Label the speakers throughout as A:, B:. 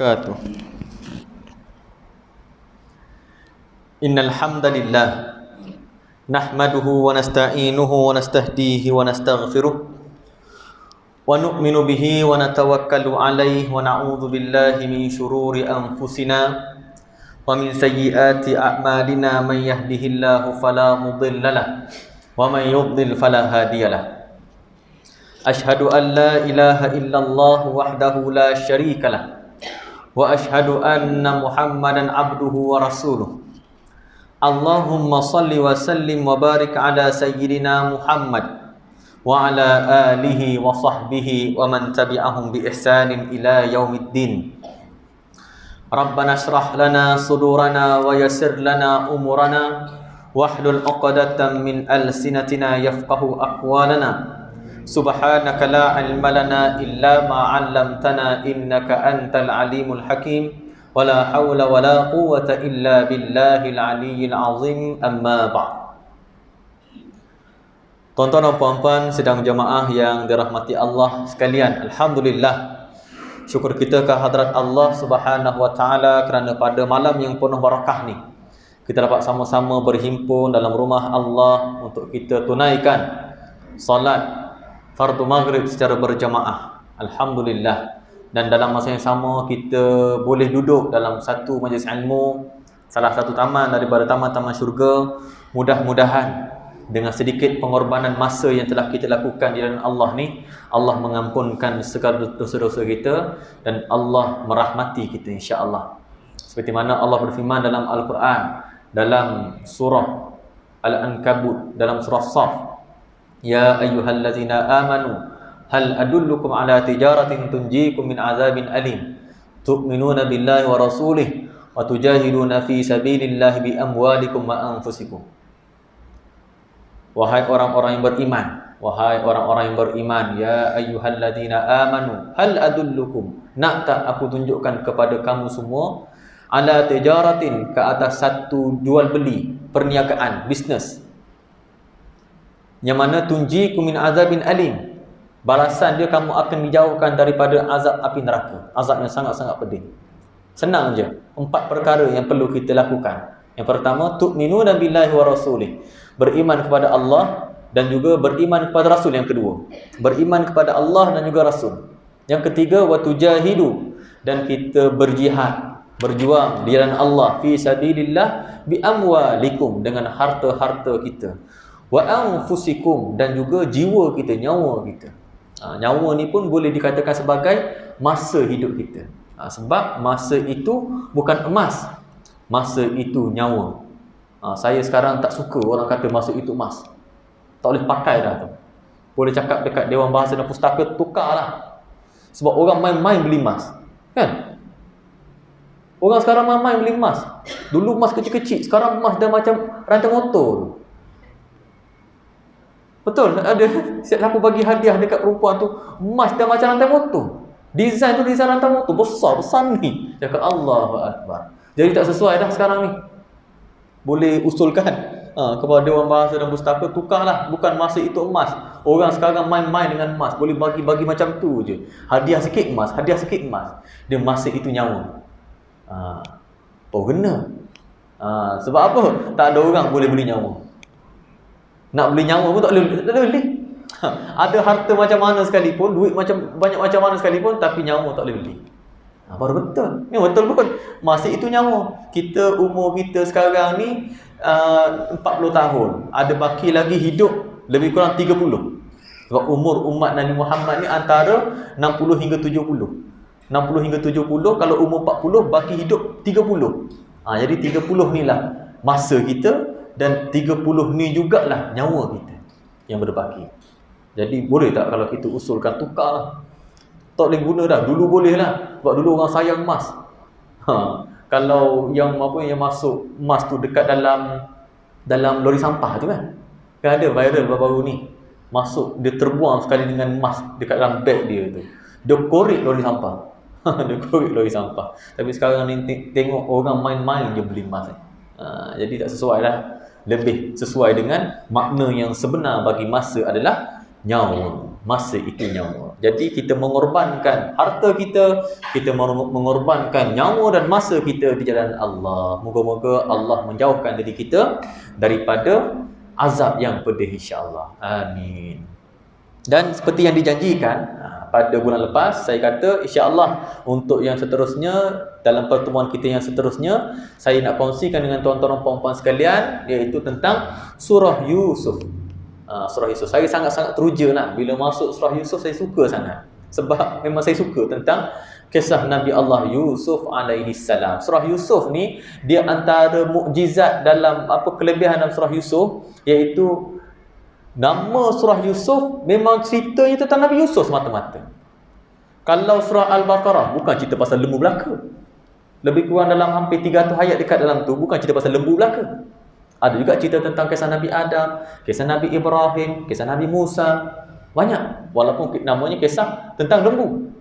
A: wabarakatuh. Innal hamdalillah nahmaduhu wa nasta'inuhu wa nastahdihi wa nastaghfiruh wa nu'minu bihi wa natawakkalu alayhi wa na'udzu billahi min shururi anfusina wa min sayyiati a'malina. Man yahdihillahu fala mudilla lahu wa man yudlil fala hadiya lahu. Ashhadu an la ilaha illallah wahdahu la syarika lah wa ashhadu anna Muhammadan abduhu wa rasuluh. Allahumma salli wa sallim wa barik ala sayyidina Muhammad wa ala alihi wa sahbihi wa man tabi'ahum bi ihsanin ila yaumiddin. Rabbana shrah lana sudurana wa yassir lana umurana wahlul 'uqdatam min alsinatina yafqahu aqwalana. Subhanaka la ilma lana illa ma 'allamtana innaka antal alimul hakim. Wala haula wala quwwata illa billahil aliyyil azim. Amma ba'd. Tuan-tuan dan puan-puan sedang jemaah yang dirahmati Allah sekalian, alhamdulillah, syukur kita ke hadrat Allah Subhanahu wa taala kerana pada malam yang penuh barakah ni kita dapat sama-sama berhimpun dalam rumah Allah untuk kita tunaikan solat fardu maghrib secara berjamaah, alhamdulillah. Dan dalam masa yang sama kita boleh duduk dalam satu majlis ilmu, salah satu taman daripada taman-taman syurga. Mudah-mudahan dengan sedikit pengorbanan masa yang telah kita lakukan di jalan Allah ni, Allah mengampunkan segala dosa-dosa kita dan Allah merahmati kita insya-Allah. Seperti mana Allah berfirman dalam Al-Quran, dalam surah Al-Ankabut, dalam surah Shaf, ya ayyuhallazina amanu hal adullukum ala tijaratin tunjikum min azabin alim tu'minuna billahi wa rasulih wa tujahiduna fi sabilillahi bi amwalikum wa anfusikum. Wahai orang-orang yang beriman, wahai orang-orang yang beriman, ya ayyuhallazina amanu hal adullukum, nak tak aku tunjukkan kepada kamu semua, ala tijaratin, ke atas satu jual beli, perniagaan, bisnes, yang mana tunjikum min azabin alim, balasan dia kamu akan dijauhkan daripada azab api neraka, azab yang sangat-sangat pedih. Senang je, 4 perkara yang perlu kita lakukan. Yang pertama, tu'minuna billahi wa rasulih, beriman kepada Allah dan juga beriman kepada Rasul. Yang kedua, beriman kepada Allah dan juga Rasul. Yang ketiga, wa tujahidu, dan kita berjihad, berjuang di jalan Allah, fi sabilillah bi amwalikum, dengan harta-harta kita, wa anfusikum, dan juga jiwa kita, nyawa kita. Nyawa ni pun boleh dikatakan sebagai masa hidup kita. Sebab masa itu bukan emas, masa itu nyawa. Saya sekarang tak suka orang kata masa itu emas, tak boleh pakai dah tu. Boleh cakap dekat Dewan Bahasa dan Pustaka, tukarlah. Sebab orang main-main beli emas, kan? Orang sekarang main-main beli emas. Dulu emas kecil-kecil, sekarang emas dah macam rantai motor tu. Betul, ada siapa bagi hadiah dekat perempuan tu, emas dah macam rantai motor. Design tu design rantai motor, besar ni. Cakap Allahu Akbar. Jadi tak sesuai dah sekarang ni. Boleh usulkan kepada Dewan Bahasa dan Pustaka, tukarlah, bukan masa itu emas. Orang sekarang main-main dengan emas, boleh bagi macam tu je. Hadiah sikit emas, hadiah sikit emas. Dia masa itu nyawa. Oh kena. Sebab apa? Tak ada orang boleh beli nyawa. Nak beli nyawa pun tak boleh. Ada harta macam mana sekalipun, duit macam banyak macam mana sekalipun, tapi nyawa tak boleh beli. Baru betul. Ni betul pun. Masih itu nyawa. Kita, umur kita sekarang ni 40 tahun. Ada baki lagi hidup lebih kurang 30. Sebab umur umat Nabi Muhammad ni antara 60 hingga 70. 60 hingga 70, kalau umur 40 baki hidup 30. Jadi 30 ni lah masa kita, dan 30 ni jugalah nyawa kita yang berbaki. Jadi boleh tak kalau kita usulkan tukarlah? Tak boleh guna dah. Dulu boleh lah, sebab dulu orang sayang emas. Kalau yang masuk emas tu dekat dalam lori sampah tu kan ada viral baru-baru ni. Masuk, dia terbuang sekali dengan emas dekat dalam beg dia tu. Dia korek lori sampah. Dia korek lori sampah. Tapi sekarang ni tengok orang main-main je beli emas. Jadi tak sesuai lah. Lebih sesuai dengan makna yang sebenar bagi masa adalah nyawa. Masa itu nyawa. Jadi kita mengorbankan harta kita, kita mengorbankan nyawa dan masa kita di jalan Allah. Moga-moga Allah menjauhkan diri kita daripada azab yang pedih, insya-Allah. Amin. Dan seperti yang dijanjikan pada bulan lepas, saya kata insya-Allah untuk yang seterusnya, dalam pertemuan kita yang seterusnya, saya nak kongsikan dengan tuan-tuan dan puan-puan sekalian, iaitu tentang surah Yusuf. Surah Yusuf. Saya sangat-sangat teruja lah bila masuk surah Yusuf. Saya suka sangat. Sebab memang saya suka tentang kisah Nabi Allah Yusuf alaihi salam. Surah Yusuf ni dia antara mukjizat dalam kelebihan dalam surah Yusuf, iaitu nama surah Yusuf memang ceritanya tentang Nabi Yusuf semata-mata. Kalau surah Al-Baqarah bukan cerita pasal lembu belaka. Lebih kurang dalam hampir 300 ayat dekat dalam tu bukan cerita pasal lembu belaka. Ada juga cerita tentang kisah Nabi Adam, kisah Nabi Ibrahim, kisah Nabi Musa. Banyak. Walaupun namanya kisah tentang lembu.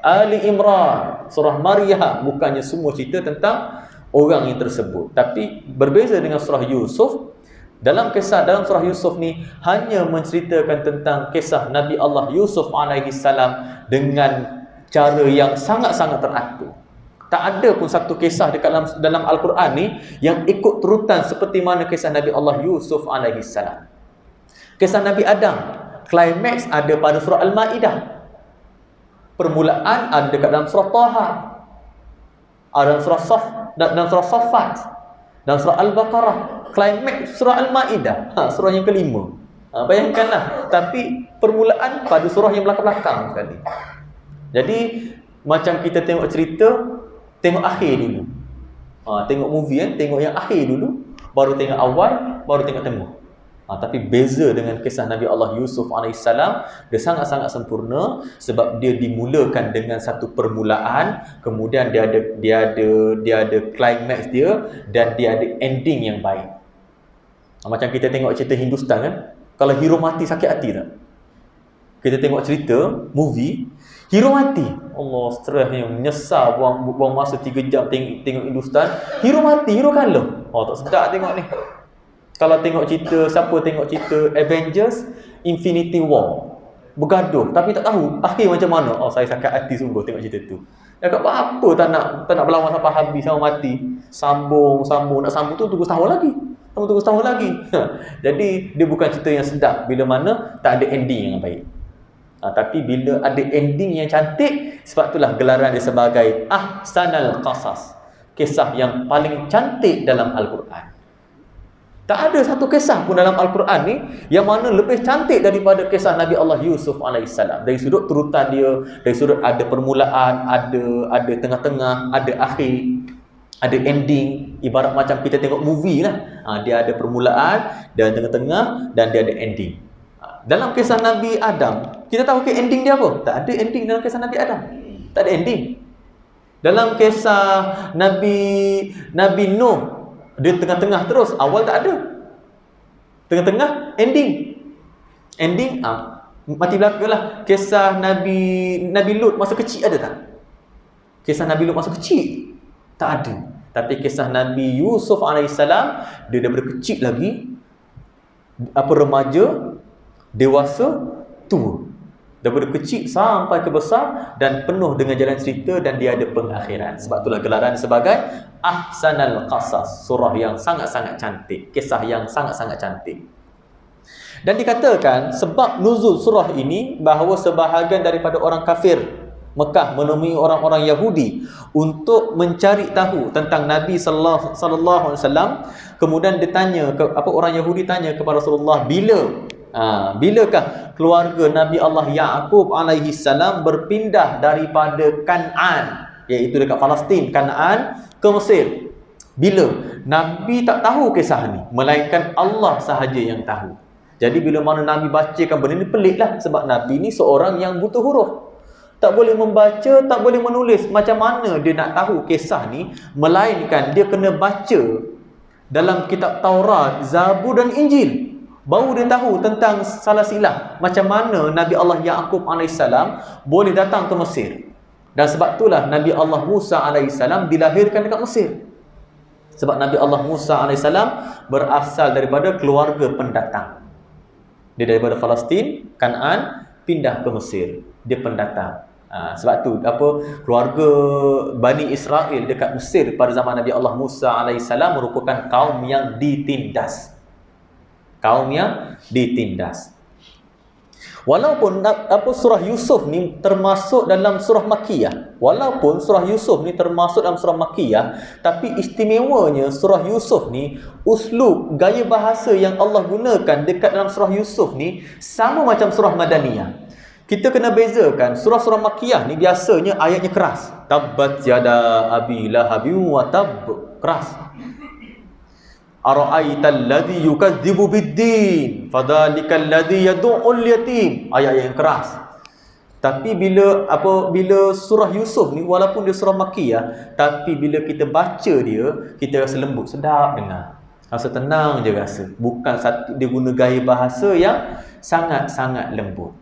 A: Ali Imran, surah Maryam, bukannya semua cerita tentang orang yang tersebut. Tapi berbeza dengan surah Yusuf. Dalam surah Yusuf ni hanya menceritakan tentang kisah Nabi Allah Yusuf alaihi salam dengan cara yang sangat-sangat teratur. Tak ada pun satu kisah dekat dalam Al-Quran ni yang ikut turutan seperti mana kisah Nabi Allah Yusuf alaihi salam. Kisah Nabi Adam, climax ada pada surah Al-Maidah. Permulaan ada dekat dalam surah Taha. Ada dalam surah Saffat, dalam surah Al-Baqarah. Climax surah Al-Maidah, surah yang kelima. Bayangkanlah, tapi permulaan pada surah yang belakang-belakang sekali. Jadi macam kita tengok cerita, tengok akhir dulu. Tengok movie kan, tengok yang akhir dulu, baru tengok awal, baru tengok tengah. Tapi beza dengan kisah Nabi Allah Yusuf AS, dia sangat-sangat sempurna sebab dia dimulakan dengan satu permulaan, kemudian dia ada climax dia, dan dia ada ending yang baik. Macam kita tengok cerita Hindustan kan, kalau hero mati sakit hati tak? Kita tengok cerita movie, hero mati, Allah stresnya, menyesal, buang masa 3 jam tengok Hindustan, hero mati, hero kalah. Tak sedap tengok ni. Kalau tengok cerita, siapa tengok cerita Avengers Infinity War, bergaduh tapi tak tahu akhir macam mana. Saya sakit hati sungguh tengok cerita tu. Cakap apa tak nak berlawan sampai habis, sampai mati. Sambung, nak sambung tu tunggu setahun lagi. Jadi dia bukan cerita yang sedap bila mana tak ada ending yang baik. Tapi bila ada ending yang cantik, sebab itulah gelaran dia sebagai Ahsanal Qasas, kisah yang paling cantik dalam Al-Quran. Tak ada satu kisah pun dalam Al-Quran ni yang mana lebih cantik daripada kisah Nabi Allah Yusuf AS. Dari sudut turutan dia, dari sudut ada permulaan, ada tengah-tengah, ada akhir, ada ending. Ibarat macam kita tengok movie lah. Dia ada permulaan, dan tengah-tengah, dan dia ada ending. Dalam kisah Nabi Adam, kita tahu ke ending dia apa? Tak ada ending dalam kisah Nabi Adam. Tak ada ending. Dalam kisah Nabi Nuh, dia tengah-tengah terus, awal tak ada, tengah-tengah ending. Mati belaka lah. Kisah Nabi Lut masa kecil ada tak? Kisah Nabi Lut masa kecil tak ada. Tapi kisah Nabi Yusuf AS, dia daripada kecil lagi, remaja, dewasa, tua, daripada kecil sampai ke besar, dan penuh dengan jalan cerita, dan dia ada pengakhiran. Sebab itulah gelaran sebagai Ahsanal Qasas, surah yang sangat-sangat cantik, kisah yang sangat-sangat cantik. Dan dikatakan sebab nuzul surah ini bahawa sebahagian daripada orang kafir Mekah menemui orang-orang Yahudi untuk mencari tahu tentang Nabi sallallahu alaihi wasallam. Kemudian dia tanya, orang Yahudi tanya kepada Rasulullah, bilakah keluarga Nabi Allah Yaqub alaihi salam berpindah daripada Kan'an, iaitu dekat Palestin, Kan'an, ke Mesir? Bila? Nabi tak tahu kisah ni, melainkan Allah sahaja yang tahu. Jadi bila mana Nabi bacakan benda ni, peliklah, sebab Nabi ni seorang yang buta huruf, tak boleh membaca, tak boleh menulis. Macam mana dia nak tahu kisah ni, melainkan dia kena baca dalam kitab Taurat, Zabur dan Injil, baru dia tahu tentang salah silah macam mana Nabi Allah Yaqub AS boleh datang ke Mesir. Dan sebab itulah Nabi Allah Musa AS dilahirkan dekat Mesir. Sebab Nabi Allah Musa AS berasal daripada keluarga pendatang. Dia daripada Palestin, Kan'an, pindah ke Mesir. Dia pendatang. Sebab tu keluarga Bani Israel dekat Mesir pada zaman Nabi Allah Musa alaihissalam merupakan kaum yang ditindas. Kaum yang ditindas. Walaupun surah Yusuf ni termasuk dalam surah Makkiyah. Walaupun surah Yusuf ni termasuk dalam surah Makkiyah, tapi istimewanya surah Yusuf ni, uslub, gaya bahasa yang Allah gunakan dekat dalam surah Yusuf ni sama macam surah Madaniyah. Kita kena bezakan, surah-surah Makkiyah ni biasanya ayatnya keras. Tabbat yada abi lahabin wa tab, keras. Ara'aital ladzi yukadzibu biddin fadzalikal ladzi yad'ul yatim, ayat yang keras. Tapi bila surah Yusuf ni walaupun dia surah Makkiyah, tapi bila kita baca dia, kita rasa lembut, sedap dengar. Rasa tenang je rasa. Bukan satu dia guna gaya bahasa yang sangat-sangat lembut.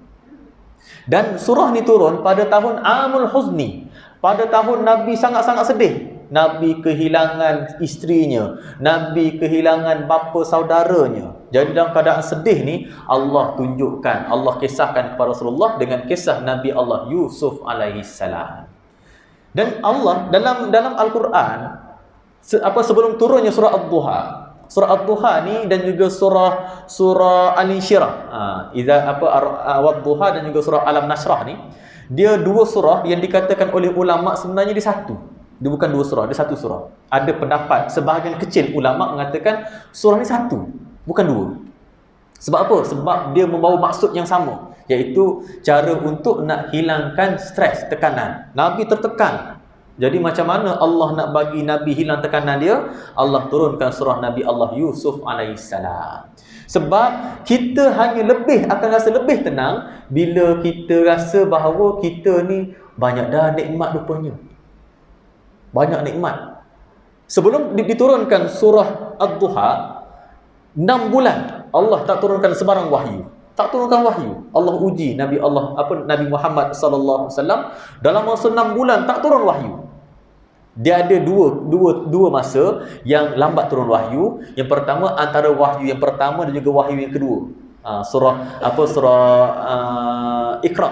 A: Dan surah ni turun pada tahun Amul Huzni, pada tahun Nabi sangat-sangat sedih. Nabi kehilangan isterinya, Nabi kehilangan bapa saudaranya. Jadi dalam keadaan sedih ni, Allah tunjukkan, Allah kisahkan kepada Rasulullah dengan kisah Nabi Allah Yusuf alaihissalam. Dan Allah dalam Al-Quran, sebelum turunnya surah Ad-Duha, surah Ad-Duha ni dan juga surah Al-Insyirah, Wad-Duha dan juga surah Alam Nashrah ni, dia dua surah yang dikatakan oleh ulama sebenarnya dia satu. Dia bukan dua surah, dia satu surah. Ada pendapat sebahagian kecil ulama mengatakan surah ni satu, bukan dua. Sebab apa? Sebab dia membawa maksud yang sama, iaitu cara untuk nak hilangkan stres, tekanan. Nabi tertekan. Jadi macam mana Allah nak bagi Nabi hilang tekanan dia? Allah turunkan surah Nabi Allah Yusuf alaihissalam. Sebab kita akan rasa lebih tenang bila kita rasa bahawa kita ni banyak dah nikmat rupanya. Banyak nikmat. Sebelum diturunkan surah Ad-Duha, 6 bulan Allah tak turunkan sebarang wahyu. Tak turunkan wahyu. Allah uji Nabi Muhammad sallallahu alaihi wasallam dalam masa 6 bulan tak turun wahyu. Dia ada dua masa yang lambat turun wahyu. Yang pertama antara wahyu yang pertama dan juga wahyu yang kedua. Surah Iqra.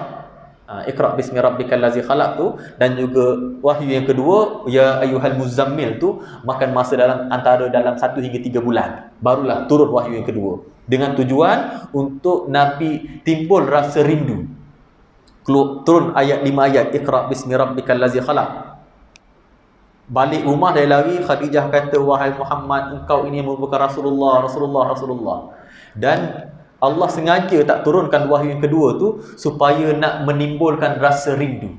A: Iqra bismi rabbikal ladzi khalaq tu, dan juga wahyu yang kedua ya ayyuhal muzammil tu makan masa dalam 1 hingga 3 bulan. Barulah turun wahyu yang kedua. Dengan tujuan untuk Nabi timbul rasa rindu. Turun ayat 5 ayat Iqra bismi rabbikal ladzi khalaq. Balik rumah dia lari, Khadijah kata, wahai Muhammad, engkau ini merupakan Rasulullah. Dan Allah sengaja tak turunkan wahyu yang kedua tu supaya nak menimbulkan rasa rindu.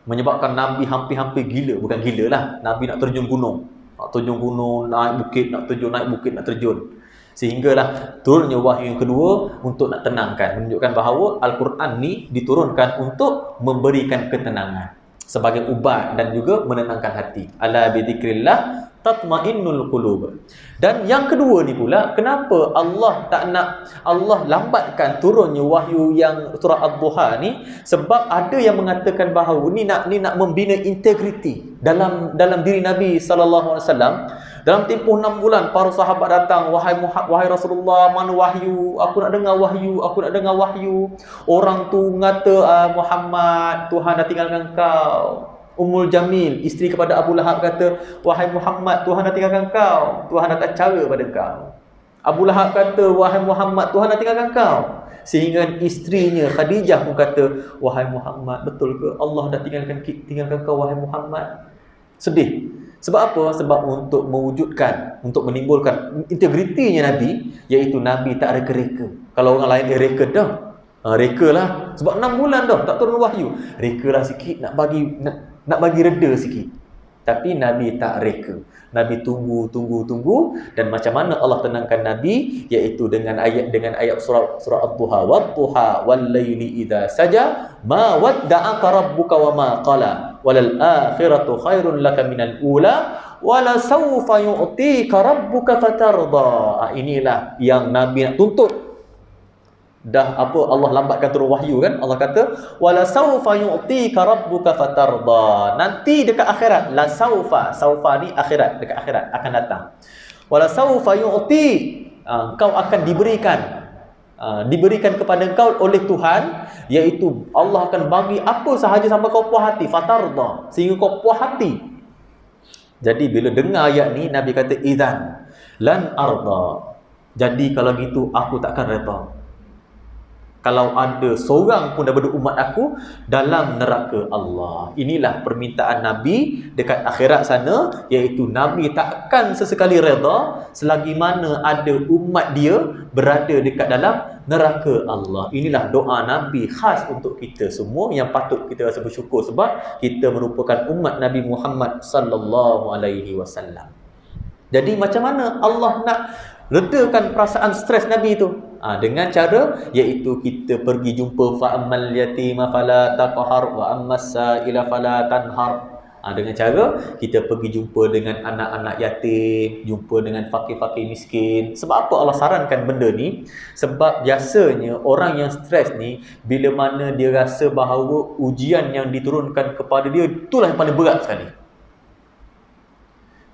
A: Menyebabkan Nabi hampir-hampir gila. Bukan gila lah, Nabi nak terjun gunung. Naik bukit, naik bukit, nak terjun. Sehinggalah turunnya wahyu yang kedua untuk nak tenangkan. Menunjukkan bahawa Al-Quran ni diturunkan untuk memberikan ketenangan, sebagai ubat dan juga menenangkan hati. Ala bi dzikrillah tatmainnul qulub. Dan yang kedua ni pula, kenapa Allah lambatkan turunnya wahyu yang surah Ad-Duha ni? Sebab ada yang mengatakan bahawa ni nak membina integriti dalam diri Nabi sallallahu alaihi wasallam. Dalam tempoh 6 bulan para sahabat datang, wahai Rasulullah, mana wahyu? Aku nak dengar wahyu. Orang tu ngata, Muhammad, Tuhan dah tinggalkan kau. Ummul Jamil, isteri kepada Abu Lahab, kata, wahai Muhammad, Tuhan dah tinggalkan kau. Tuhan dah tak cara pada kau. Abu Lahab kata, wahai Muhammad, Tuhan dah tinggalkan kau. Sehingga isterinya Khadijah pun kata, wahai Muhammad, betul ke Allah dah tinggalkan kau, wahai Muhammad? Sedih. Sebab apa? Sebab untuk mewujudkan, untuk menimbulkan integritinya Nabi, iaitu Nabi tak reka-reka. Kalau orang lain reka dah, reka lah. Sebab 6 bulan dah tak turun wahyu, reka lah sikit, nak bagi reda sikit. Tapi Nabi tak reka. Nabi tunggu. Dan macam mana Allah tenangkan Nabi? Iaitu dengan ayat surah Ad-Duha. Wad-duha wal-laili idza saja ma wadda'aka rabbuka wa ma qala walal akhiratu khairun laka minal ula wala sawfa yu'tika rabbuka fatarda. Inilah yang Nabi nak tuntut. Allah lambatkan turun wahyu kan? Allah kata wala sawfa yu'tika rabbuka fatarda. Nanti dekat akhirat, la sawfa ni akhirat, dekat akhirat akan datang. Wala sawfa yu'ti, kau akan diberikan diberikan kepada kau oleh Tuhan, iaitu Allah akan bagi apa sahaja sampai kau puas hati, fatarda, sehingga kau puas hati. Jadi bila dengar ayat ni, Nabi kata idzan lan arda. Jadi kalau gitu aku takkan redha kalau ada seorang pun daripada umat aku dalam neraka Allah. Inilah permintaan Nabi dekat akhirat sana, iaitu Nabi takkan sesekali redha selagi mana ada umat dia berada dekat dalam neraka Allah. Inilah doa Nabi khas untuk kita semua yang patut kita rasa bersyukur sebab kita merupakan umat Nabi Muhammad sallallahu alaihi wasallam. Jadi macam mana Allah nak redakan perasaan stres Nabi itu? Dengan cara iaitu kita pergi jumpa fa'ammal yatima fala taqhar wa ammas sa'ila fala tanhar. Dengan cara kita pergi jumpa dengan anak-anak yatim, jumpa dengan fakir-fakir miskin. Sebab apa Allah sarankan benda ni? Sebab biasanya orang yang stres ni, bila mana dia rasa bahawa ujian yang diturunkan kepada dia itulah yang paling berat sekali.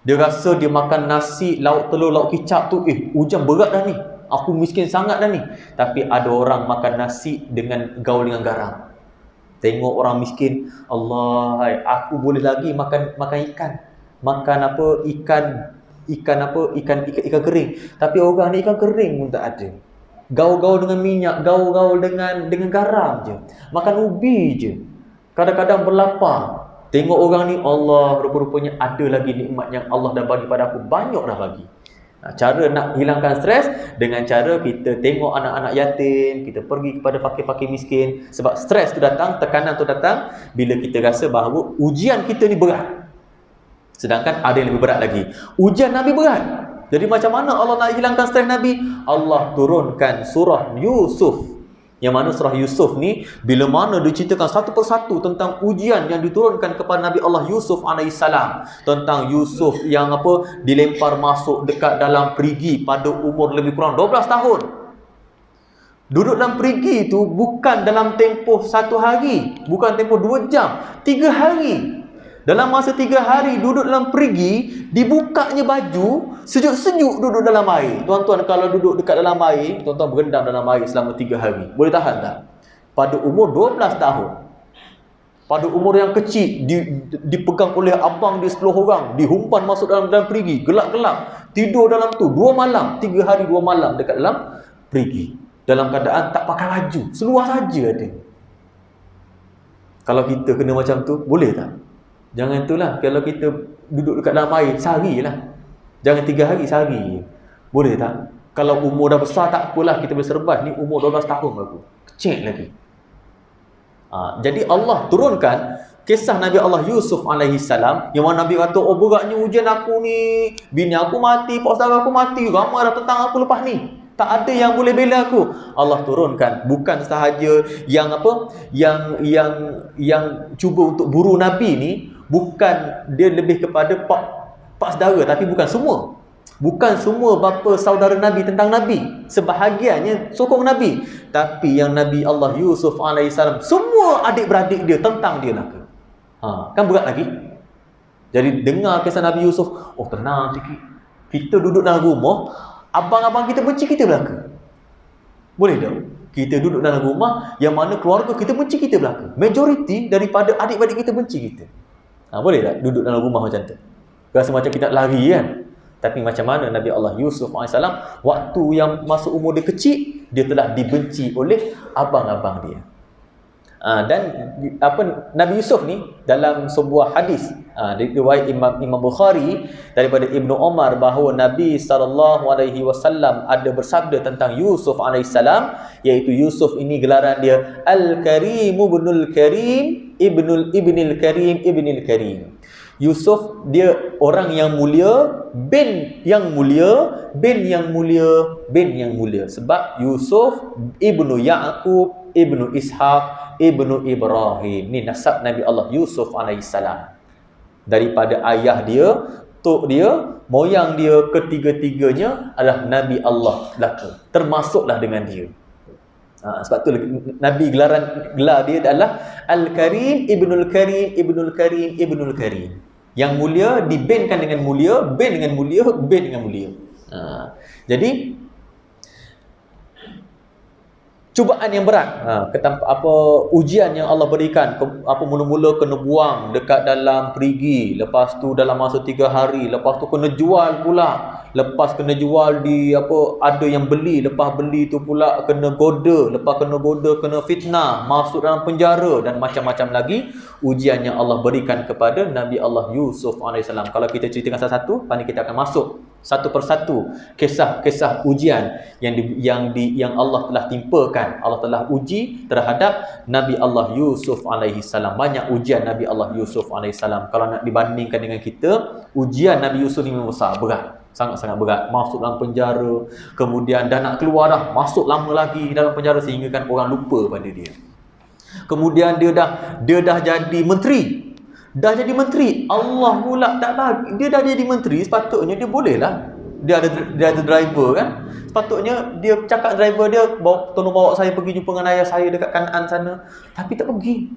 A: Dia rasa dia makan nasi, lauk telur, lauk kicap tu, hujan berat dah ni. Aku miskin sangat dah ni. Tapi ada orang makan nasi dengan gaul dengan garam. Tengok orang miskin, Allah, hai, aku boleh lagi makan ikan. Makan apa? Ikan kering. Tapi orang ni ikan kering pun tak ada. Gaul-gaul dengan minyak, gaul-gaul dengan garam je. Makan ubi je. Kadang-kadang berlapar. Tengok orang ni, Allah, rupa-rupanya ada lagi nikmat yang Allah dah bagi pada aku. Banyak dah bagi. Cara nak hilangkan stres dengan cara kita tengok anak-anak yatim, kita pergi kepada fakir-fakir miskin. Sebab stres tu datang, tekanan tu datang bila kita rasa bahawa ujian kita ni berat. Sedangkan ada yang lebih berat lagi. Ujian Nabi berat. Jadi macam mana Allah nak hilangkan stres Nabi? Allah turunkan surah Yusuf. Yang mana surah Yusuf ni, bila mana diceritakan satu persatu tentang ujian yang diturunkan kepada Nabi Allah Yusuf AS. Tentang Yusuf yang dilempar masuk dekat dalam perigi pada umur lebih kurang 12 tahun. Duduk dalam perigi itu bukan dalam tempoh 1 hari, bukan tempoh 2 jam, 3 hari. Dalam masa 3 hari duduk dalam perigi, dibukanya baju, sejuk-sejuk duduk dalam air. Tuan-tuan kalau duduk dekat dalam air, tuan-tuan berendam dalam air selama 3 hari. Boleh tahan tak? Pada umur 12 tahun. Pada umur yang kecil, dipegang oleh abang dia 10 orang, dihumpan masuk dalam perigi, gelap-gelap. Tidur dalam tu 2 malam, 3 hari 2 malam dekat dalam perigi. Dalam keadaan tak pakai baju, seluar saja ada. Kalau kita kena macam tu, boleh tak? Jangan itulah, kalau kita duduk dekat dalam air, sehari lah. Jangan 3 hari, sehari. Boleh tak? Kalau umur dah besar, tak apalah, kita boleh survive. Ni umur 12 tahun aku. Kecil lagi. Jadi Allah turunkan kisah Nabi Allah Yusuf AS, yang mana Nabi kata, oh beratnya ujian aku ni, bini aku mati, pak saudara aku mati, ramai dah tentang aku lepas ni. Tak ada yang boleh bela aku. Allah turunkan bukan sahaja yang yang cuba untuk buru Nabi ni, bukan dia lebih kepada pak saudara, tapi bukan semua. Bukan semua bapa saudara Nabi tentang Nabi. Sebahagiannya sokong Nabi. Tapi yang Nabi Allah Yusuf AS, semua adik-beradik dia tentang dia lah. Kan berat lagi. Jadi dengar kisah Nabi Yusuf, oh tenang sikit. Kita duduk dalam rumah, abang-abang kita benci kita belaka. Boleh tak? Kita duduk dalam rumah yang mana keluarga kita benci kita belaka. Majoriti daripada adik-beradik kita benci kita. Boleh tak duduk dalam rumah macam tu? Rasa macam kita lari kan? Tapi macam mana Nabi Allah Yusuf AS, waktu yang masa umur dia kecil, dia telah dibenci oleh abang-abang dia. Dan Nabi Yusuf ni dalam sebuah hadis riwayat Imam Bukhari daripada Ibnu Umar, bahawa Nabi SAW ada bersabda tentang Yusuf AS, iaitu Yusuf ini gelaran dia Al-Karim ibnul Karim ibnul Karim ibnul Karim. Yusuf dia orang yang mulia, bin yang mulia, bin yang mulia, bin yang mulia. Sebab Yusuf ibnu Ya'qub, ibnu Ishaq, ibnu Ibrahim. Ni nasab Nabi Allah Yusuf AS. Daripada ayah dia, tok dia, moyang dia, ketiga-tiganya adalah Nabi Allah belaka. Termasuklah dengan dia. Sebab tu Nabi gelar dia adalah Al-Karim ibnul Karim ibnul Karim ibnul Karim. Yang mulia dibinkan dengan mulia, bin dengan mulia, bin dengan mulia. Jadi cubaan yang berat, ujian yang Allah berikan, mula-mula kena buang dekat dalam perigi, lepas tu dalam masa 3 hari, lepas tu kena jual pula, lepas kena jual di ada yang beli, lepas beli tu pula kena goda, lepas kena goda kena fitnah, masuk dalam penjara dan macam-macam lagi ujian yang Allah berikan kepada Nabi Allah Yusuf AS. Kalau kita ceritakan satu-satu, pani kita akan masuk satu persatu kisah-kisah ujian yang Allah telah timpakan, Allah telah uji terhadap Nabi Allah Yusuf AS. Banyak ujian Nabi Allah Yusuf AS. Kalau nak dibandingkan dengan kita, ujian Nabi Yusuf ni memang besar, berat, sangat-sangat berat. Masuk dalam penjara, kemudian dah nak keluar dah, masuk lama lagi dalam penjara sehingga kan orang lupa pada dia. Kemudian dia dah jadi menteri. Allah pula tak bagi. Dia dah jadi menteri, sepatutnya dia boleh lah. Dia ada driver kan. Sepatutnya dia cakap driver dia, tolong bawa saya pergi jumpa dengan ayah saya dekat Kanaan sana. Tapi tak pergi.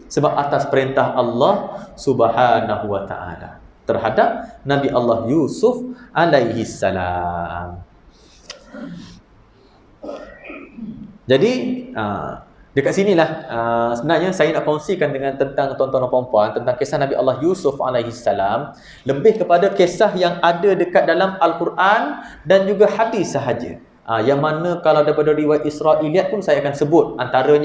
A: Sebab atas perintah Allah Subhanahu wa ta'ala terhadap Nabi Allah Yusuf alaihi salam. Jadi dekat sinilah sebenarnya saya nak kongsikan dengan tentang tuan-tuan dan puan-puan tentang kisah Nabi Allah Yusuf alaihi salam, lebih kepada kisah yang ada dekat dalam Al-Quran dan juga hadis sahaja. Yang mana kalau daripada riwayat Israiliyat pun saya akan sebut antara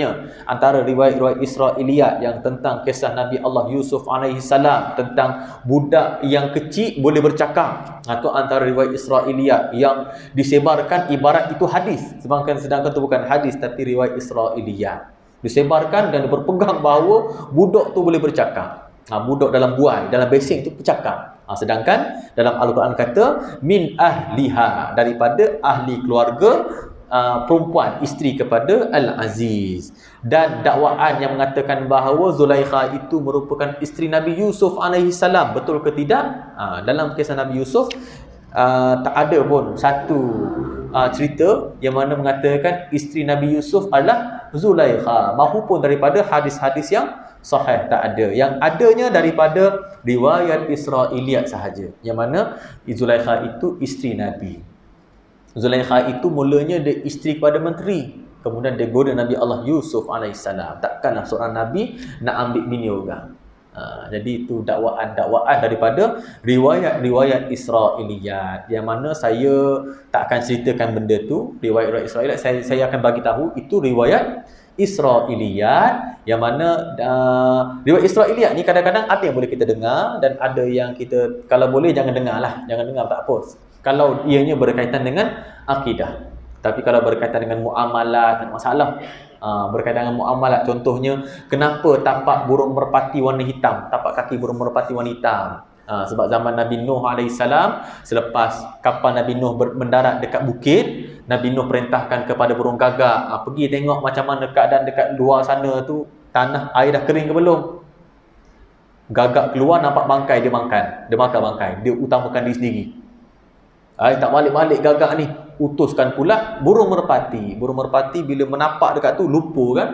A: riwayat-riwayat Israiliyat yang tentang kisah Nabi Allah Yusuf alaihi salam, tentang budak yang kecil boleh bercakap, atau antara riwayat Israiliyat yang disebarkan ibarat itu hadis, sedangkan itu bukan hadis tapi riwayat Israiliyat disebarkan dan berpegang bahawa budak tu boleh bercakap. Budak dalam buai, dalam basing tu bercakap. Sedangkan dalam Al-Quran kata min ahliha, daripada ahli keluarga perempuan, isteri kepada Al-Aziz. Dan dakwaan yang mengatakan bahawa Zulaikha itu merupakan isteri Nabi Yusuf alaihi salam, betul ke tidak? Dalam kisah Nabi Yusuf tak ada pun satu cerita yang mana mengatakan isteri Nabi Yusuf adalah Zulaikha, mahupun daripada hadis-hadis yang sahih tak ada. Yang adanya daripada riwayat Israiliyat sahaja, yang mana Zulaikha itu isteri Nabi. Zulaikha itu mulanya dia isteri kepada menteri, kemudian dia goda Nabi Allah Yusuf AS. Takkanlah seorang Nabi nak ambil bini orang. Jadi itu dakwaan daripada riwayat Israiliyat, yang mana saya tak akan ceritakan benda tu. Riwayat Israiliyat saya akan bagi tahu itu riwayat Israiliyat, yang mana riwayat Israiliyat ni kadang-kadang ada yang boleh kita dengar dan ada yang kita, kalau boleh jangan dengar tak apa kalau ianya berkaitan dengan akidah. Tapi kalau berkaitan dengan muamalat, tak masalah. Berkaitan dengan muamalat, contohnya kenapa tapak burung merpati warna hitam, tapak kaki burung merpati warna hitam? Sebab zaman Nabi Nuh AS, selepas kapal Nabi Nuh mendarat dekat bukit, Nabi Nuh perintahkan kepada burung gagak, pergi tengok macam mana keadaan dekat luar sana tu, tanah air dah kering ke belum. Gagak keluar nampak bangkai, dia makan bangkai, dia utamakan diri sendiri. Tak balik-balik gagak ni, utuskan pula burung merpati. Burung merpati bila menapak dekat tu lupa kan,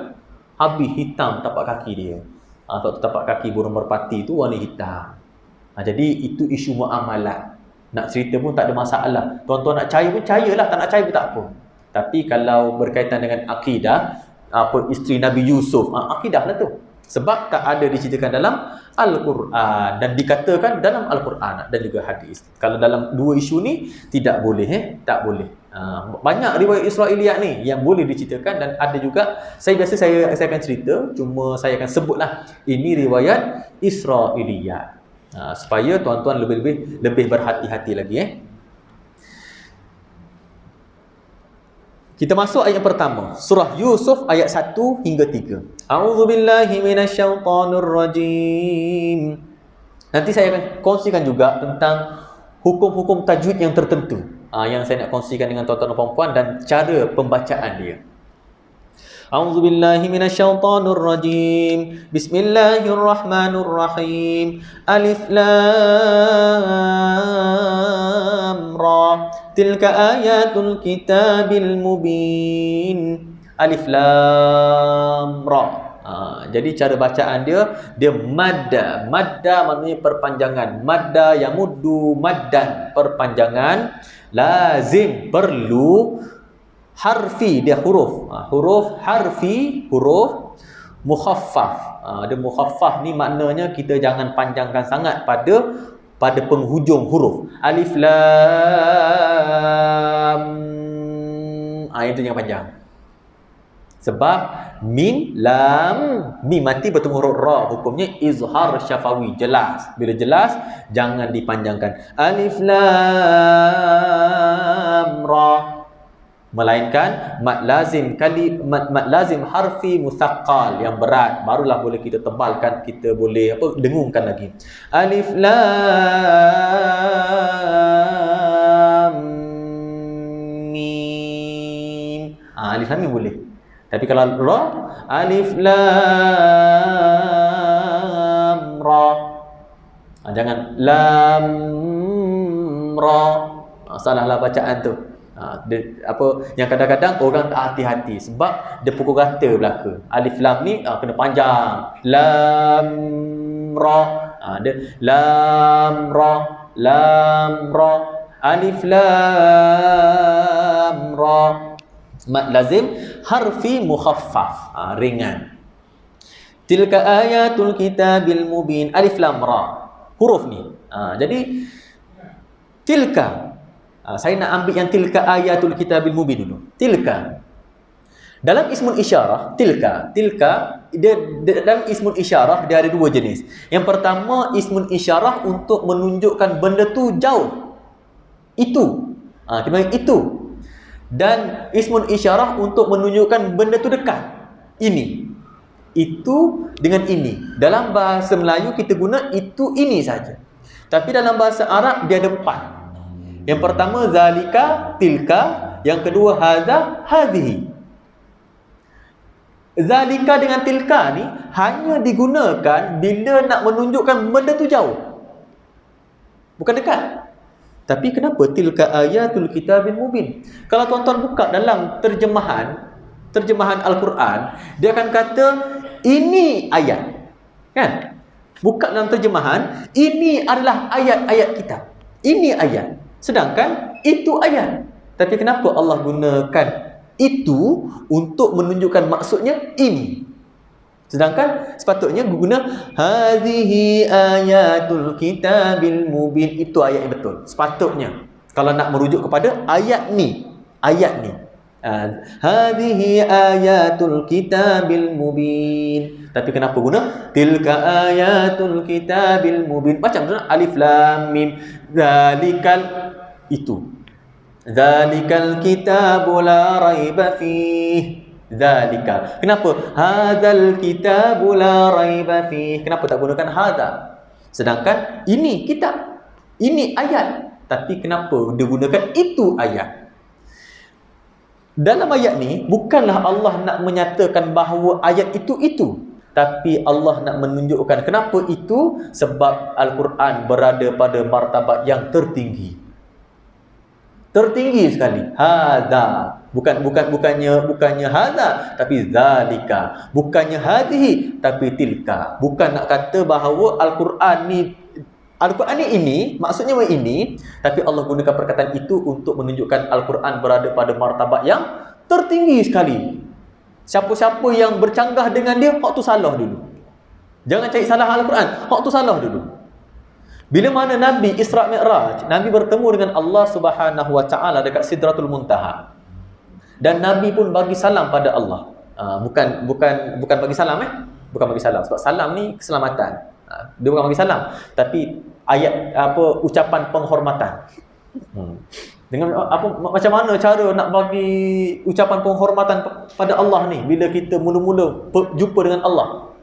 A: habis hitam tapak kaki dia. Sebab tapak kaki burung merpati tu warna hitam. Jadi itu isu muamalat. Nak cerita pun tak ada masalah. Tuan-tuan nak percaya pun percayalah, tak nak percaya pun tak apa. Tapi kalau berkaitan dengan akidah, isteri Nabi Yusuf, akidah lah tu. Sebab tak ada diceritakan dalam Al-Quran dan dikatakan dalam Al-Quran dan juga hadis. Kalau dalam dua isu ni tidak boleh, tak boleh. Banyak riwayat Israiliyat ni yang boleh diceritakan, dan ada juga saya akan cerita, cuma saya akan sebutlah ini riwayat Israiliyat. Supaya tuan-tuan lebih berhati-hati lagi. Kita masuk ayat pertama, surah Yusuf ayat 1 hingga 3. A'udzubillahi minasyaitonir rajim. Nanti saya akan kongsikan juga tentang hukum-hukum tajwid yang tertentu, yang saya nak kongsikan dengan tuan-tuan dan puan-puan, dan cara pembacaan dia. A'udzubillahi minasyaitonir rajim. Bismillahirrahmanirrahim. Alif lam ra. Tilka ayatul kitabil mubin. Alif lam ra. Jadi cara bacaan dia madda. Madda maknanya perpanjangan. Madda yamuddu maddan, perpanjangan. Lazim, perlu. harfi, dia huruf. Huruf harfi, huruf mukhaffaf. Ada mukhaffaf ni maknanya kita jangan panjangkan sangat pada penghujung huruf. Alif lam, itu jangan panjang. Sebab mim mati bertemu huruf ra, hukumnya izhar syafawi, jelas. Bila jelas jangan dipanjangkan. Alif lam ra. Melainkan mad lazim mad lazim harfi musaqqal yang berat, barulah boleh kita tebalkan, kita boleh dengungkan lagi. Alif lam mim. Alif lam mim boleh. Tapi kalau ra, alif lam ra. Jangan lam ra. Salahlah bacaan tu. Yang kadang-kadang orang tak hati-hati sebab dia pukul rata belaka. Alif lam ni kena panjang. Lam ra. Dia lam ra, alif lam ra. Mad lazim harfi mukhaffaf, ringan. Tilka ayatul kitabil mubin. Alif lam ra, huruf ni. Jadi tilka, saya nak ambil yang tilka ayatul kitabil mubin dulu. Tilka dalam ismul isyarah, tilka dia dalam ismul isyarah dia ada dua jenis. Yang pertama, ismul isyarah untuk menunjukkan benda tu jauh, itu, kita panggil itu. Dan ismul isyarah untuk menunjukkan benda tu dekat, ini. Itu dengan ini. Dalam bahasa Melayu kita guna itu, ini saja. Tapi dalam bahasa Arab dia ada 4. Yang pertama zalika, tilka. Yang kedua hadza, hadhihi. Zalika dengan tilka ni hanya digunakan bila nak menunjukkan benda tu jauh, bukan dekat. Tapi kenapa tilka ayatul kitabil mubin? Kalau tuan-tuan buka dalam terjemahan Al-Quran, dia akan kata ini ayat, kan? Buka dalam terjemahan, ini adalah ayat-ayat kita, ini ayat. Sedangkan itu ayat. Tapi kenapa Allah gunakan itu untuk menunjukkan maksudnya ini? Sedangkan sepatutnya guna hadhihi ayatul kitabil mubin. Itu ayat yang betul. Sepatutnya kalau nak merujuk kepada ayat ni. Hadhihi ayatul kitabil mubin. Tapi kenapa guna tilka ayatul kitabil mubin? Macam tu, alif lam mim. Zalikal, itu. Zalikal kitabu la raiba fih. Zalika. Kenapa? Hadzal kitabu la raiba fih. Kenapa tak gunakan hadza? Sedangkan ini kitab, ini ayat. Tapi kenapa dia gunakan itu ayat? Dalam ayat ni bukanlah Allah nak menyatakan bahawa ayat itu. Tapi Allah nak menunjukkan kenapa itu, sebab Al-Quran berada pada martabat yang tertinggi. Tertinggi sekali. Hadza. Bukannya hadza, tapi zalika. Bukannya hadhihi, tapi tilka. Bukan nak kata bahawa Al-Quran ni ini, maksudnya ini, tapi Allah gunakan perkataan itu untuk menunjukkan Al-Quran berada pada martabat yang tertinggi sekali. Siapa-siapa yang bercanggah dengan dia, hak tu salah dulu. Jangan cari salah Al-Quran, hak tu salah dulu. Bila mana Nabi Isra' Mi'raj, Nabi bertemu dengan Allah Subhanahu Wa Ta'ala dekat Sidratul Muntaha. Dan Nabi pun bagi salam pada Allah. Bukan bagi salam, bukan bagi salam. Sebab salam ni keselamatan. Dia bukan bagi salam, tapi ayat ucapan penghormatan. Dengan macam mana cara nak bagi ucapan penghormatan pada Allah ni bila kita mula-mula jumpa dengan Allah?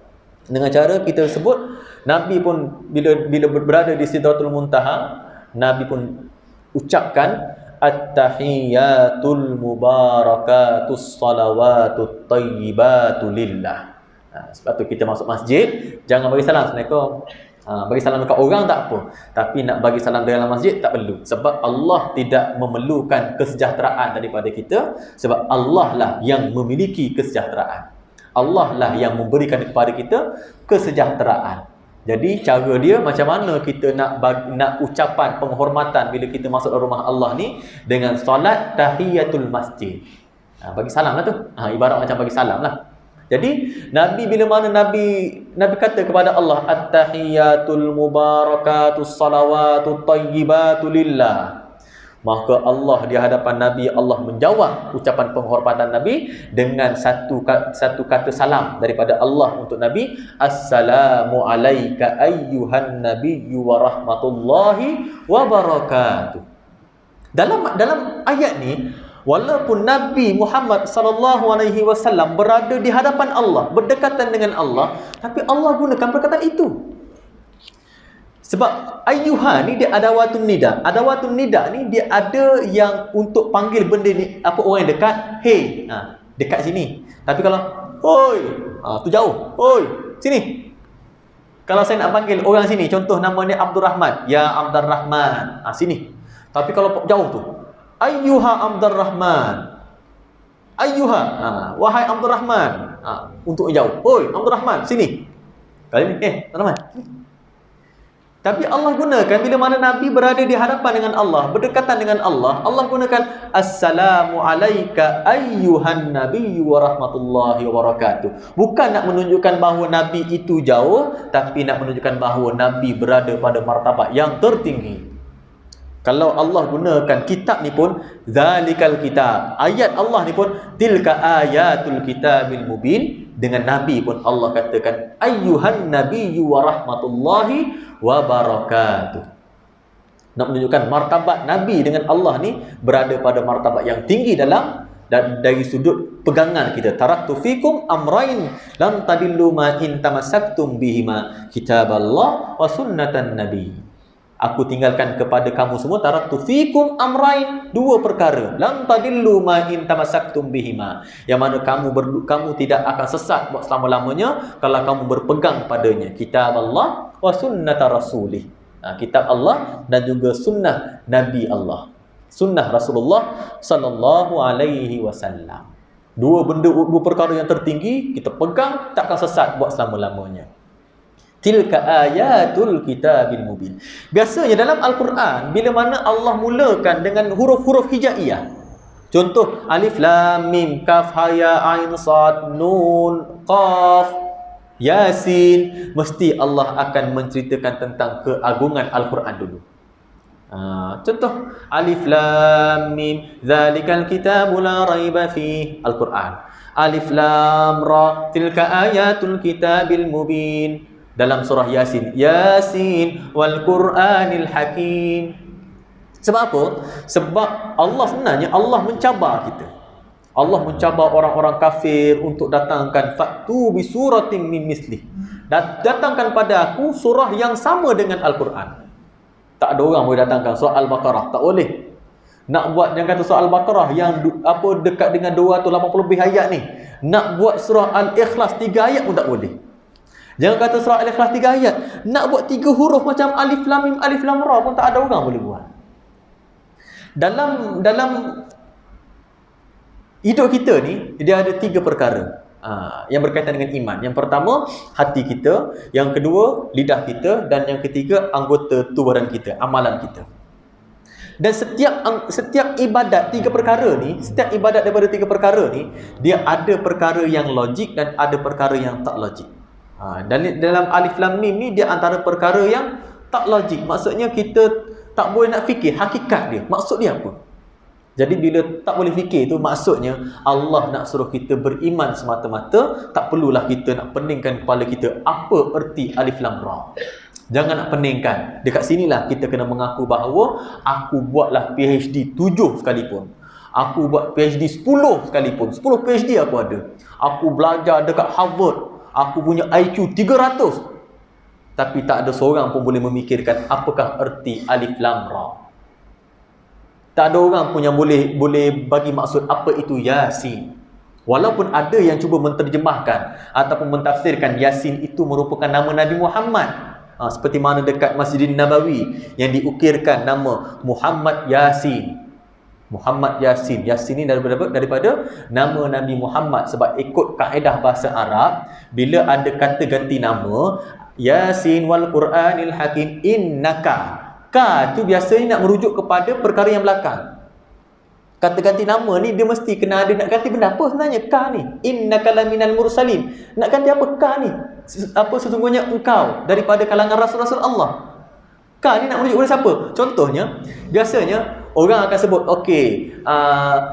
A: Dengan cara kita sebut, Nabi pun bila berada di Sidratul Muntaha, Nabi pun ucapkan at-tahiyatul mubarakatus salawatut tayyibatu lillah. Sebab tu kita masuk masjid jangan bagi salam Assalamualaikum. Bagi salam dekat orang tak apa, tapi nak bagi salam dalam masjid tak perlu. Sebab Allah tidak memerlukan kesejahteraan daripada kita, sebab Allah lah yang memiliki kesejahteraan. Allah lah yang memberikan kepada kita kesejahteraan. Jadi cara dia macam mana kita nak ucapan penghormatan bila kita masuk rumah Allah ni, dengan solat tahiyatul masjid. Bagi salam lah tu. Ibarat macam bagi salam lah. Jadi Nabi bila mana Nabi kata kepada Allah, at-tahiyatul mubarakatus salawatut thayyibatu lillah, maka Allah di hadapan Nabi, Allah menjawab ucapan penghormatan Nabi dengan satu kata salam daripada Allah untuk Nabi, assalamu alayka ayyuhan nabiyyu wa rahmatullahi wa barakatuh. Dalam ayat ni, walaupun Nabi Muhammad sallallahu alaihi wasallam berada di hadapan Allah, berdekatan dengan Allah, tapi Allah gunakan perkataan itu. Sebab ayyuha ni dia adawatun nida. Adawatun nida ni dia ada yang untuk panggil benda ni, apa orang yang dekat, hey, dekat sini. Tapi kalau oi, tu jauh. Oi, sini. Kalau saya nak panggil orang sini, contoh nama dia Abdul Rahman, ya Abdul Rahman, sini. Tapi kalau jauh tu, ayyuha Abdul Rahman. Ayyuha, wahai Abdul Rahman. Untuk jauh. Oi, Abdul Rahman, sini. Kali ni, Abdul Rahman. Tapi Allah gunakan bila mana Nabi berada di hadapan dengan Allah, berdekatan dengan Allah, Allah gunakan assalamu alayka ayyuhan nabiyyu wa rahmatullahi wa barakatuh. Bukan nak menunjukkan bahawa Nabi itu jauh, tapi nak menunjukkan bahawa Nabi berada pada martabat yang tertinggi. Kalau Allah gunakan kitab ni pun, zalikal kitab. Ayat Allah ni pun, tilka ayatul kitabil mubin. Dengan Nabi pun Allah katakan, ayyuhan nabiyyu wa rahmatullahi wa barakatuh. Nak menunjukkan martabat Nabi dengan Allah ni berada pada martabat yang tinggi dari sudut pegangan kita. Taraktu fikum amrain lam tadillu ma in tamassaktum bihima, kitaballah wa sunnatan nabi. Aku tinggalkan kepada kamu semua, taraktu fikum amrain, dua perkara, lam tadillu ma in tamassaktum bihima, yang mana kamu tidak akan sesat buat selama-lamanya kalau kamu berpegang padanya, kitab Allah wa sunnata rasulih. Kitab Allah dan juga sunnah Nabi Allah, sunnah Rasulullah sallallahu alaihi wasallam. Dua perkara yang tertinggi, kita pegang, takkan sesat buat selama-lamanya. Tilka ayatul kitabil mubin. Biasanya dalam Al-Quran, bila mana Allah mulakan dengan huruf-huruf hijaiyah, contoh alif lam mim kaf ha ya ain sad nun qaf yasin, mesti Allah akan menceritakan tentang keagungan Al-Quran dulu. Contoh alif lam mim zalikal kitabu la raiba fi, Al-Quran. Alif lam ra tilka ayatul kitabil mubin. Dalam surah Yasin, Yasin wal Qur'anil Hakim. Sebab apa? Sebab Allah sebenarnya Allah mencabar kita. Allah mencabar orang-orang kafir untuk datangkan fatu bi suratin min mislih. Datangkan pada aku surah yang sama dengan Al-Quran. Tak ada orang boleh datangkan surah Al-Baqarah, tak boleh. Nak buat yang kata surah Al-Baqarah yang dekat dengan 280 lebih ayat ni, nak buat surah Al-Ikhlas 3 ayat pun tak boleh. Jangan kata surah Al-Ikhlas 3 ayat, nak buat 3 huruf macam alif lam mim alif lam ra pun tak ada orang boleh buat. Dalam hidup kita ni, dia ada 3 perkara yang berkaitan dengan iman. Yang pertama, hati kita. Yang kedua, lidah kita. Dan yang ketiga, anggota tubuh badan kita, amalan kita. Dan setiap ibadat 3 perkara ni, setiap ibadat daripada 3 perkara ni, dia ada perkara yang logik dan ada perkara yang tak logik. Dalam alif lam mim ni, dia antara perkara yang tak logik. Maksudnya kita tak boleh nak fikir hakikat dia, maksud dia apa. Jadi bila tak boleh fikir tu, maksudnya Allah nak suruh kita beriman semata-mata. Tak perlulah kita nak peningkan kepala kita apa erti alif lam ra. Jangan nak peningkan. Dekat sinilah kita kena mengaku bahawa aku buatlah PhD 7 sekalipun, aku buat PhD 10 sekalipun, 10 PhD aku ada, aku belajar dekat Harvard, aku punya IQ 300, tapi tak ada seorang pun boleh memikirkan apakah erti alif lam ra. Tak ada orang pun yang boleh bagi maksud apa itu Yasin. Walaupun ada yang cuba menterjemahkan ataupun mentafsirkan Yasin itu merupakan nama Nabi Muhammad. Seperti mana dekat Masjidin Nabawi yang diukirkan nama Muhammad Yasin. Muhammad Yasin. Yasin ini daripada nama Nabi Muhammad. Sebab ikut kaedah bahasa Arab, bila ada kata ganti nama, Yasin wal Qur'anil Hakim, innaka, ka tu biasanya nak merujuk kepada perkara yang belakang. Kata ganti nama ni dia mesti kena ada nak ganti benda apa sebenarnya? Ka ni. Innaka laminal mursalin. Nak ganti apa ka ni? Apa sesungguhnya engkau daripada kalangan rasul-rasul Allah. Ka ni nak merujuk kepada siapa? Contohnya, biasanya orang akan sebut, okey,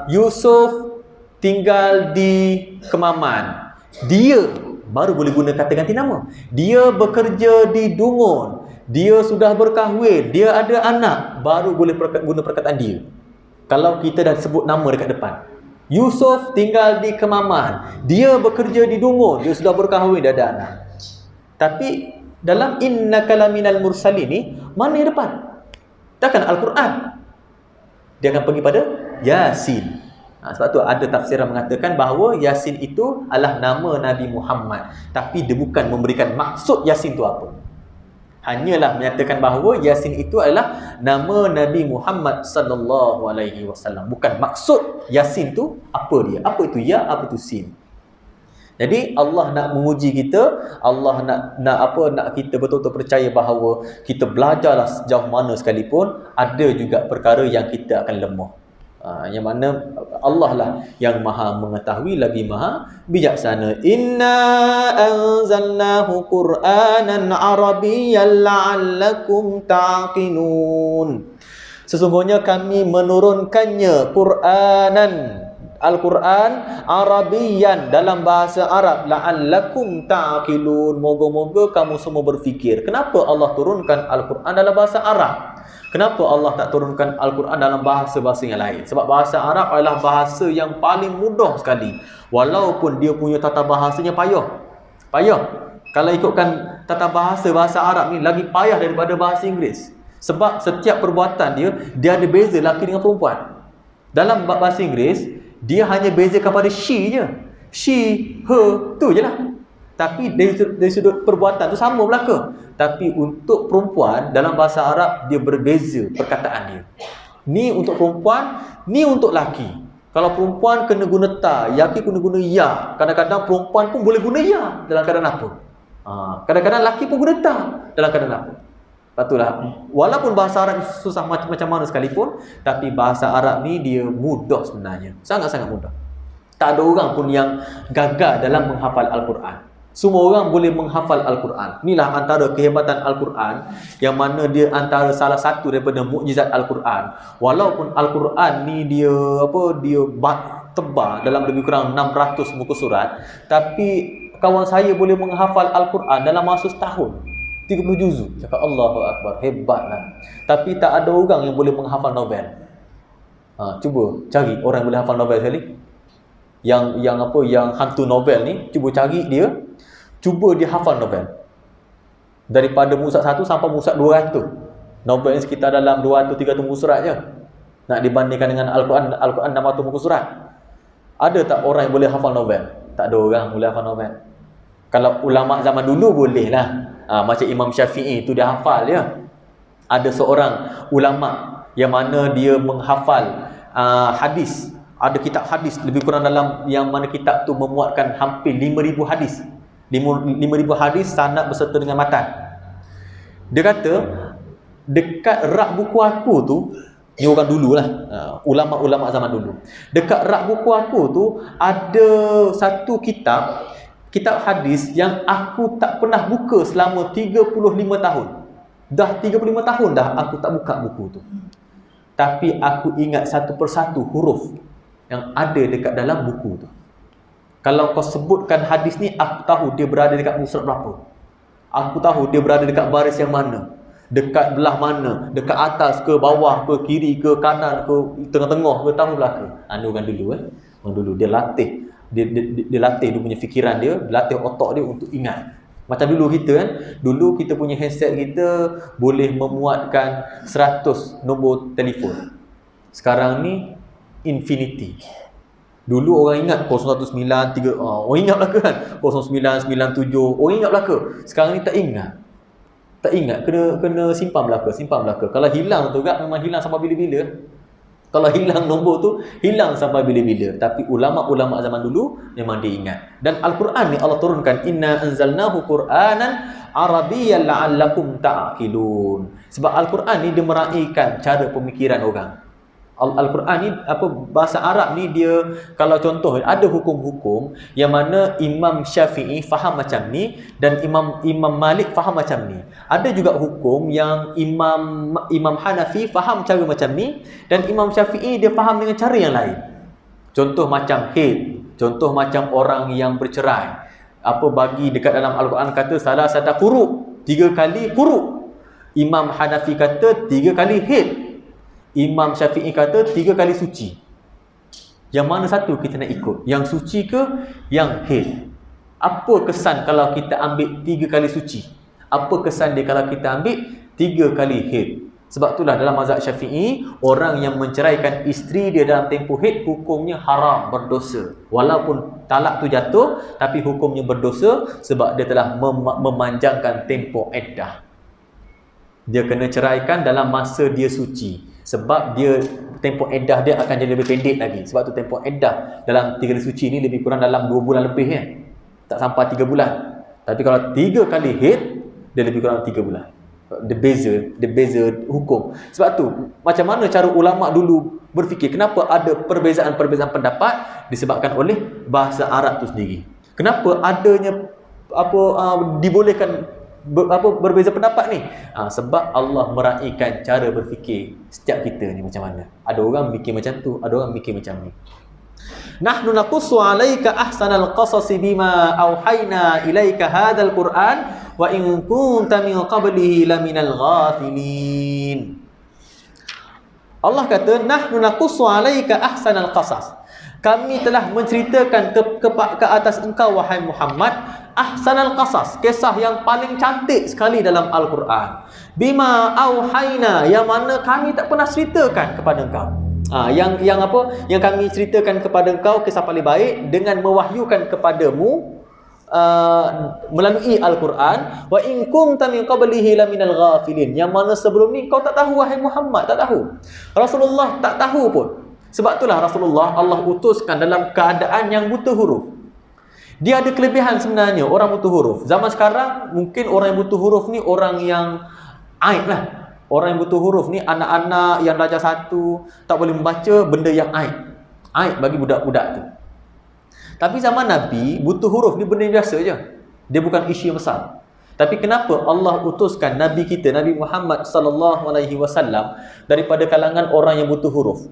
A: Yusuf tinggal di Kemaman. Dia baru boleh guna kata ganti nama. Dia bekerja di Dungun. Dia sudah berkahwin. Dia ada anak. Baru boleh guna perkataan dia. Kalau kita dah sebut nama dekat depan. Yusuf tinggal di Kemaman. Dia bekerja di Dungun. Dia sudah berkahwin. Dia ada anak. Tapi dalam innaka laminal mursalin ni, mana yang depan? Takkan Al-Quran. Dia akan pergi pada Yasin. Sebab tu ada tafsir yang mengatakan bahawa Yasin itu adalah nama Nabi Muhammad. Tapi dia bukan memberikan maksud Yasin tu apa. Hanyalah menyatakan bahawa Yasin itu adalah nama Nabi Muhammad sallallahu alaihi wasallam. Bukan maksud Yasin tu apa dia. Apa itu ya, apa itu sin. Jadi Allah nak menguji kita, Allah nak kita betul-betul percaya bahawa kita belajarlah sejauh mana sekalipun, ada juga perkara yang kita akan lemah. Yang mana Allah lah yang maha mengetahui, lagi maha bijaksana. Inna anzalnahu Qur'anan Arabiyyan la'allakum ta'qilun. Sesungguhnya kami menurunkannya Qur'anan, Al-Quran Arabiyyan, dalam bahasa Arab, la'allakum ta'qilun, moga-moga kamu semua berfikir. Kenapa Allah turunkan Al-Quran dalam bahasa Arab? Kenapa Allah tak turunkan Al-Quran dalam bahasa-bahasa yang lain? Sebab bahasa Arab adalah bahasa yang paling mudah sekali. Walaupun dia punya tata bahasanya payah. Kalau ikutkan tata bahasa Arab ni lagi payah daripada bahasa Inggeris. Sebab setiap perbuatan dia ada beza lelaki dengan perempuan. Dalam bahasa Inggeris, dia hanya beza kepada she je. She, her, tu je lah. Tapi dari sudut perbuatan tu sama belaka. Tapi untuk perempuan, dalam bahasa Arab, dia berbeza perkataan dia. Ni untuk perempuan, ni untuk laki. Kalau perempuan kena guna ta, laki kena guna ya. Kadang-kadang perempuan pun boleh guna ya dalam keadaan apa. Kadang-kadang laki pun guna ta dalam keadaan apa. Patutlah, walaupun bahasa Arab susah macam mana sekalipun, tapi bahasa Arab ni dia mudah sebenarnya. Sangat-sangat mudah. Tak ada orang pun yang gagal dalam menghafal Al-Quran. Semua orang boleh menghafal Al-Quran. Inilah antara kehebatan Al-Quran, yang mana dia antara salah satu daripada mukjizat Al-Quran. Walaupun Al-Quran ni dia tebal dalam lebih kurang 600 muka surat, tapi kawan saya boleh menghafal Al-Quran dalam masa setahun. 30 juzuk. Cakap Allahu Akbar, hebatlah. Tapi tak ada orang yang boleh menghafal novel. Cuba cari orang yang boleh hafal novel sekali. Yang hantu novel ni, cuba cari dia. Cuba dia hafal novel. Daripada muka 1 sampai muka 200. Novel ni sekitar dalam 200-300 muka surat je. Nak dibandingkan dengan Al-Quran 600 muka surat. Ada tak orang yang boleh hafal novel? Tak ada orang boleh hafal novel. Kalau ulama zaman dulu boleh lah. Macam Imam Syafi'i tu dia hafal ya. Ada seorang ulama yang mana dia menghafal hadis. Ada kitab hadis lebih kurang dalam, yang mana kitab tu memuatkan hampir 5,000 hadis. 5,000 hadis sanad beserta dengan matan. Dia kata dekat rak buku aku tu, ni orang dululah, ulama-ulama zaman dulu. Dekat rak buku aku tu ada satu kitab hadis yang aku tak pernah buka selama 35 tahun. Dah 35 tahun dah aku tak buka buku tu. Tapi aku ingat satu persatu huruf yang ada dekat dalam buku tu. Kalau kau sebutkan hadis ni, aku tahu dia berada dekat muka surat berapa. Aku tahu dia berada dekat baris yang mana, dekat belah mana, dekat atas ke bawah ke kiri ke kanan ke tengah-tengah ke tahu belaka. Ini orang dulu orang dulu dia latih. Dia latih dia punya fikiran dia, latih otak dia untuk ingat. Macam dulu kita dulu kita punya handset kita boleh memuatkan 100 nombor telefon. Sekarang ni infinity. Dulu orang ingat 0193, orang ingat belaka kan? 0997, orang ingat belaka. Sekarang ni tak ingat. Tak ingat, kena simpan belaka. Kalau hilang tu kan memang hilang sampai bila-bila. Kalau hilang nombor tu, hilang sampai bila-bila. Tapi ulama-ulama zaman dulu memang dia ingat. Dan Al-Quran ni Allah turunkan, inna anzalnahu Qur'anan Arabiyyan la'allakum ta'qilun. Sebab Al-Quran ni dia meraihkan cara pemikiran orang. Al-Quran ni apa, bahasa Arab ni dia, kalau contoh ada hukum-hukum yang mana Imam Syafi'i faham macam ni dan Imam Malik faham macam ni. Ada juga hukum yang Imam Hanafi faham cara macam ni dan Imam Syafi'i dia faham dengan cara yang lain. Contoh macam haid, contoh macam orang yang bercerai. Apa bagi dekat dalam Al-Quran kata salah satu quru, 3 kali quru. Imam Hanafi kata 3 kali haid. Imam Syafi'i kata 3 kali suci. Yang mana satu kita nak ikut? Yang suci ke yang haid? Apa kesan kalau kita ambil 3 kali suci? Apa kesan dia kalau kita ambil 3 kali haid? Sebab itulah dalam mazhab Syafi'i, orang yang menceraikan isteri dia dalam tempoh haid hukumnya haram, berdosa. Walaupun talak tu jatuh, tapi hukumnya berdosa sebab dia telah memanjangkan tempoh iddah. Dia kena ceraikan dalam masa dia suci. Sebab dia tempoh iddah dia akan jadi lebih pendek lagi. Sebab tu tempoh iddah dalam 3 kali suci ni lebih kurang dalam 2 bulan lebih kan. Tak sampai 3 bulan. Tapi kalau 3 kali haid, dia lebih kurang 3 bulan. Dia beza hukum. Sebab tu macam mana cara ulama dulu berfikir, kenapa ada perbezaan-perbezaan pendapat disebabkan oleh bahasa Arab tu sendiri. Kenapa adanya dibolehkan berbeza pendapat ni? Sebab Allah meraihkan cara berfikir setiap kita ni macam mana. Ada orang fikir macam tu, ada orang fikir macam ni. Nahnu naqussu 'alaika ahsanal qasasi bima auhayna ilaika hadzal Qur'an wa in kunta min qablihi laminal ghafilin. Allah kata nahnu naqussu 'alaika ahsanal qasas. Kami telah menceritakan ke atas engkau wahai Muhammad ahsanal qasas, kisah yang paling cantik sekali dalam Al-Quran. Bima auhayna, yang mana kami tak pernah ceritakan kepada engkau. Yang kami ceritakan kepada engkau kisah paling baik dengan mewahyukan kepadamu melalui Al-Quran. Wa in kunta min qablihi laminal ghafilin, yang mana sebelum ni kau tak tahu wahai Muhammad, tak tahu. Rasulullah tak tahu pun. Sebab itulah Rasulullah Allah utuskan dalam keadaan yang buta huruf. Dia ada kelebihan sebenarnya orang buta huruf. Zaman sekarang mungkin orang yang buta huruf ni orang yang aib lah. Orang yang buta huruf ni anak-anak yang darjah 1 tak boleh membaca, benda yang aib. Aib bagi budak-budak tu. Tapi zaman Nabi, buta huruf ni benda yang biasa je. Dia bukan isu yang besar. Tapi kenapa Allah utuskan Nabi kita, Nabi Muhammad sallallahu alaihi wasallam daripada kalangan orang yang buta huruf?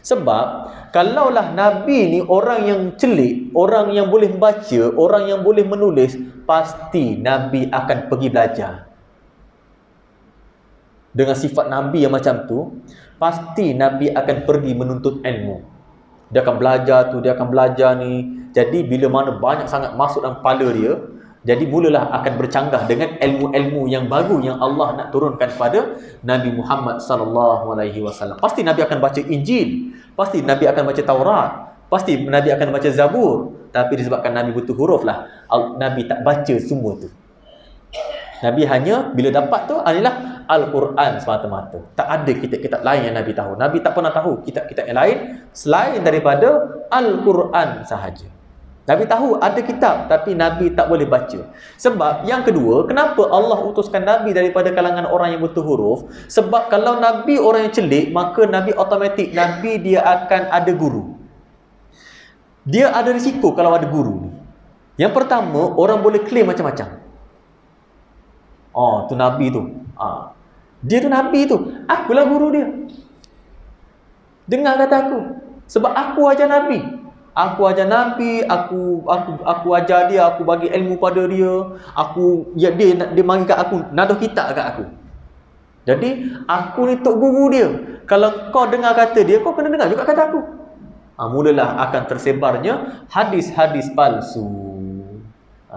A: Sebab kalaulah Nabi ni orang yang celik, orang yang boleh membaca, orang yang boleh menulis, pasti Nabi akan pergi belajar. Dengan sifat Nabi yang macam tu, pasti Nabi akan pergi menuntut ilmu. Dia akan belajar tu, dia akan belajar ni. Jadi bila mana banyak sangat masuk dalam kepala dia, jadi mulalah akan bercanggah dengan ilmu-ilmu yang baru yang Allah nak turunkan kepada Nabi Muhammad sallallahu alaihi wasallam. Pasti Nabi akan baca Injil, pasti Nabi akan baca Taurat, pasti Nabi akan baca Zabur. Tapi disebabkan Nabi buta huruf lah, Nabi tak baca semua tu. Nabi hanya bila dapat tu adalah Al-Quran semata-mata. Tak ada kitab-kitab lain yang Nabi tahu. Nabi tak pernah tahu kitab-kitab yang lain selain daripada Al-Quran sahaja. Nabi tahu ada kitab, tapi Nabi tak boleh baca. Sebab yang kedua, kenapa Allah utuskan Nabi daripada kalangan orang yang buta huruf? Sebab kalau Nabi orang yang celik, maka Nabi automatik, Nabi dia akan ada guru. Dia ada risiko kalau ada guru. Yang pertama, orang boleh claim macam-macam. Oh, tu Nabi tu. Dia tu Nabi tu. Akulah guru dia. Dengar kata aku. Sebab aku ajar Nabi. Aku ajar Nabi, aku ajar dia, aku bagi ilmu pada dia. Dia mari kat aku, nadah kitab kat aku. Jadi, aku ni tok guru dia. Kalau kau dengar kata dia, kau kena dengar juga kata aku. Mulalah akan tersebarnya hadis-hadis palsu.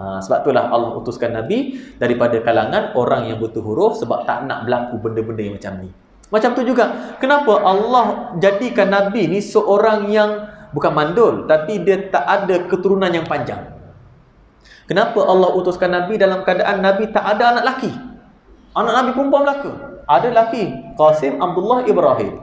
A: Sebab itulah Allah utuskan Nabi daripada kalangan orang yang buta huruf, sebab tak nak berlaku benda-benda yang macam ni. Macam tu juga, kenapa Allah jadikan Nabi ni seorang yang bukan mandul, tapi dia tak ada keturunan yang panjang. Kenapa Allah utuskan Nabi dalam keadaan Nabi tak ada anak lelaki? Anak Nabi perempuan belaka. Ada lelaki, Qasim, Abdullah, Ibrahim.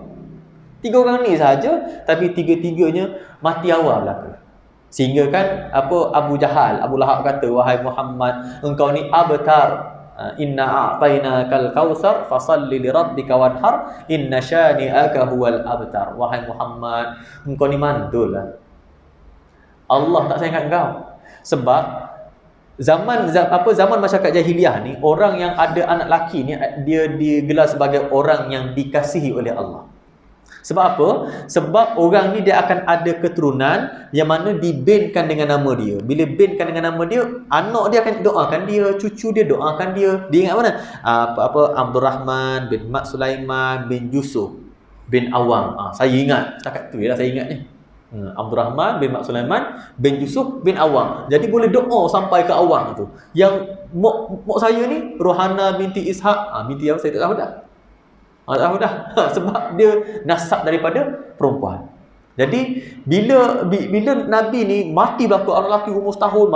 A: 3 orang ni sahaja, tapi 3-3-nya mati awal belaka. Sehingga kan Abu Jahal, Abu Lahab kata, wahai Muhammad, engkau ni abtar, Inna a'tainakal kautsar fasalli li rabbika wanhar inna syani'aka huwal abtar. Wahai Muhammad, engkau ni mandul lah. Allah tak sayang kat kau. Sebab zaman masyarakat jahiliah ni, orang yang ada anak laki ni dia digelar sebagai orang yang dikasihi oleh Allah. Sebab apa? Sebab orang ni dia akan ada keturunan yang mana dibinkan dengan nama dia. Bila binkan dengan nama dia, anak dia akan doakan dia, cucu dia doakan dia. Dia ingat mana? Abdul Rahman bin Mat Sulaiman bin Yusuf bin Awang. Saya ingat. Setakat tu je lah saya ingat ni. Abdul Rahman bin Mat Sulaiman bin Yusuf bin Awang. Jadi boleh doa sampai ke Awang tu. Yang mak saya ni Rohana binti Ishaq. Binti apa saya tak tahu dah. Tahu dah. Sebab dia nasab daripada perempuan. Jadi bila Nabi ni mati berlaku, orang lelaki umur setahun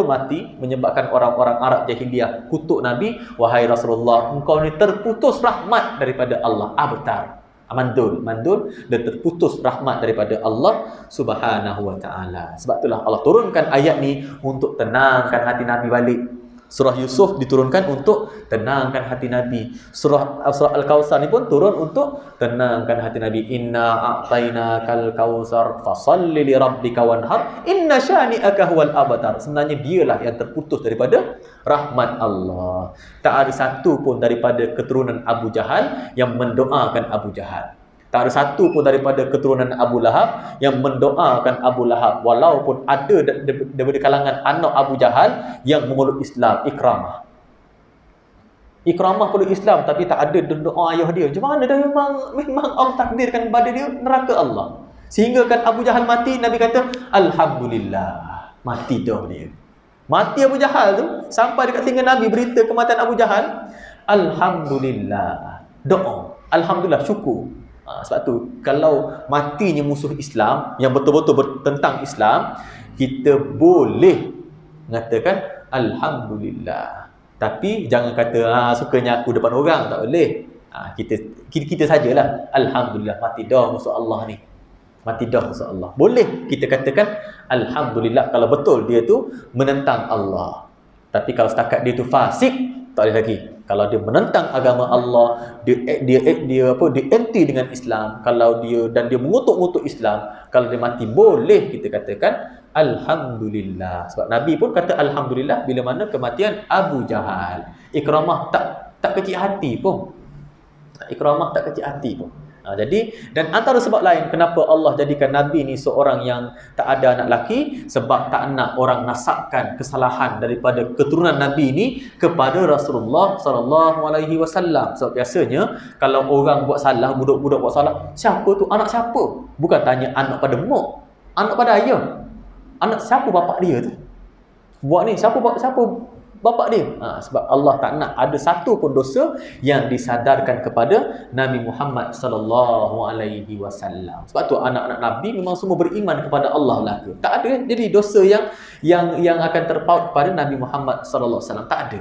A: mati, menyebabkan orang-orang Arab jahiliah kutuk Nabi, wahai Rasulullah, engkau ni terputus rahmat daripada Allah. Abtar. Mandul, dan terputus rahmat daripada Allah Subhanahu wa taala. Sebab itulah Allah turunkan ayat ni untuk tenangkan hati Nabi balik. Surah Yusuf diturunkan untuk tenangkan hati Nabi. Surah Al-Kautsar ni pun turun untuk tenangkan hati Nabi. Inna a'tainakal kautsar fasalli li rabbika wanhar inna syani'aka huwal abtar. Sebenarnya dialah yang terputus daripada rahmat Allah. Tak ada satu pun daripada keturunan Abu Jahal yang mendoakan Abu Jahal. Tak ada satu pun daripada keturunan Abu Lahab yang mendoakan Abu Lahab. Walaupun ada daripada kalangan anak Abu Jahal yang memeluk Islam, Ikramah peluk Islam tapi tak ada doa ayah dia. Macam mana dah, memang Allah takdirkan pada dia neraka Allah. Sehingga kan Abu Jahal mati, Nabi kata Alhamdulillah, mati dah dia. Mati Abu Jahal tu, sampai dekat telinga Nabi berita kematian Abu Jahal, Alhamdulillah, doa, Alhamdulillah, syukur. Sebab tu kalau matinya musuh Islam yang betul-betul bertentang Islam, kita boleh mengatakan Alhamdulillah. Tapi jangan kata sukanya aku depan orang, tak boleh. Kita sajalah Alhamdulillah, mati dah musuh Allah ni. Mati dah musuh Allah. Boleh kita katakan Alhamdulillah kalau betul dia tu menentang Allah. Tapi kalau setakat dia tu fasik, tak boleh lagi. Kalau dia menentang agama Allah, dia anti dengan Islam, kalau dia mengutuk Islam, kalau dia mati, boleh kita katakan Alhamdulillah. Sebab Nabi pun kata Alhamdulillah bila mana kematian Abu Jahal. Ikramah tak kecil hati pun. Jadi, dan antara sebab lain kenapa Allah jadikan Nabi ni seorang yang tak ada anak laki, sebab tak nak orang nasabkan kesalahan daripada keturunan Nabi ni kepada Rasulullah sallallahu alaihi wasallam. Sebab biasanya kalau orang buat salah, budak-budak buat salah, siapa tu, anak siapa? Bukan tanya anak pada mak, anak pada ayah. Anak siapa bapak dia tu? Buat ni siapa bapak dia? Sebab Allah tak nak ada satu pun dosa yang disadarkan kepada Nabi Muhammad sallallahu alaihi wasallam. Sebab tu anak-anak Nabi memang semua beriman kepada Allah lah. Tak ada jadi dosa yang akan terpaut kepada Nabi Muhammad sallallahu alaihi wasallam, tak ada.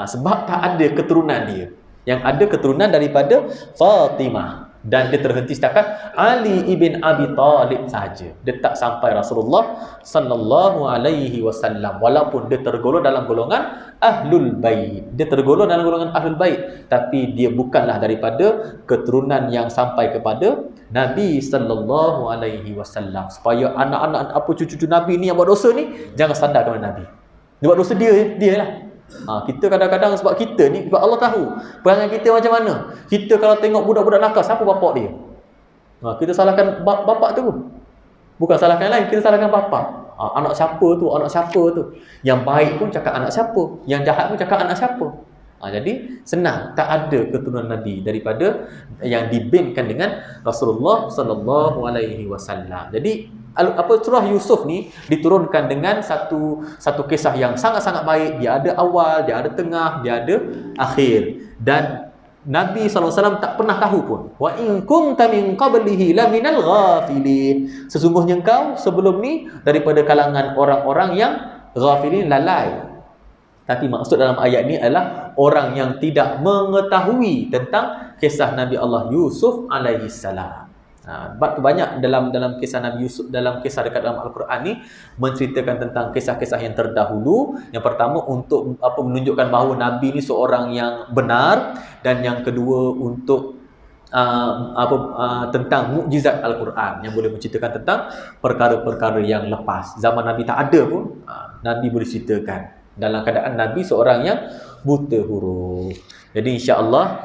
A: Sebab tak ada keturunan dia. Yang ada keturunan daripada Fatimah. Dan dia terhenti setakat Ali ibn Abi Talib saja. Dia tak sampai Rasulullah sallallahu alaihi wasallam, walaupun dia tergolong dalam golongan Ahlul Bait. Dia tergolong dalam golongan Ahlul Bait, tapi dia bukanlah daripada keturunan yang sampai kepada Nabi sallallahu alaihi wasallam. Supaya anak-anak apa cucu-cucu Nabi ni yang buat dosa ni jangan sandar kepada Nabi. Dia buat dosa dia lah. Kita kadang-kadang sebab kita ni, sebab Allah tahu perangai kita macam mana. Kita kalau tengok budak-budak nakal, siapa bapak dia? Kita salahkan bapak tu. Bukan salahkan lain, kita salahkan bapak. Anak siapa tu? Yang baik pun cakap anak siapa, yang jahat pun cakap anak siapa. Jadi senang, tak ada keturunan Nabi daripada yang dibinkan dengan Rasulullah sallallahu alaihi wasallam. Jadi surah Yusuf ni diturunkan dengan satu kisah yang sangat-sangat baik. Dia ada awal, dia ada tengah, dia ada akhir. Dan Nabi SAW tak pernah tahu pun. Wa in kunta min qablihi laminal ghafilin. Sesungguhnya engkau sebelum ni daripada kalangan orang-orang yang ghafilin, lalai. Tapi maksud dalam ayat ni adalah orang yang tidak mengetahui tentang kisah Nabi Allah Yusuf alaihi salam. Sebab tu banyak dalam kisah Nabi Yusuf, dalam kisah dekat dalam Al-Quran ni menceritakan tentang kisah-kisah yang terdahulu. Yang pertama untuk menunjukkan bahawa Nabi ni seorang yang benar, dan yang kedua untuk tentang mukjizat Al-Quran yang boleh menceritakan tentang perkara-perkara yang lepas. Zaman Nabi tak ada pun Nabi boleh ceritakan dalam keadaan Nabi seorang yang buta huruf. Jadi insya-Allah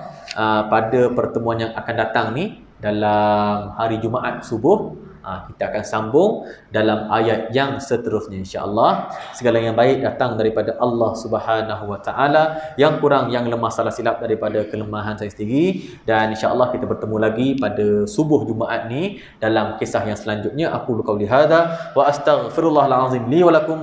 A: pada pertemuan yang akan datang ni, dalam hari Jumaat subuh, kita akan sambung dalam ayat yang seterusnya insya-Allah. Segala yang baik datang daripada Allah Subhanahu wa taala, yang kurang yang lemah salah silap daripada kelemahan saya sendiri. Dan insya-Allah kita bertemu lagi pada subuh Jumaat ni dalam kisah yang selanjutnya. Aku qauli hadza wa astaghfirullahal azim li wa lakum.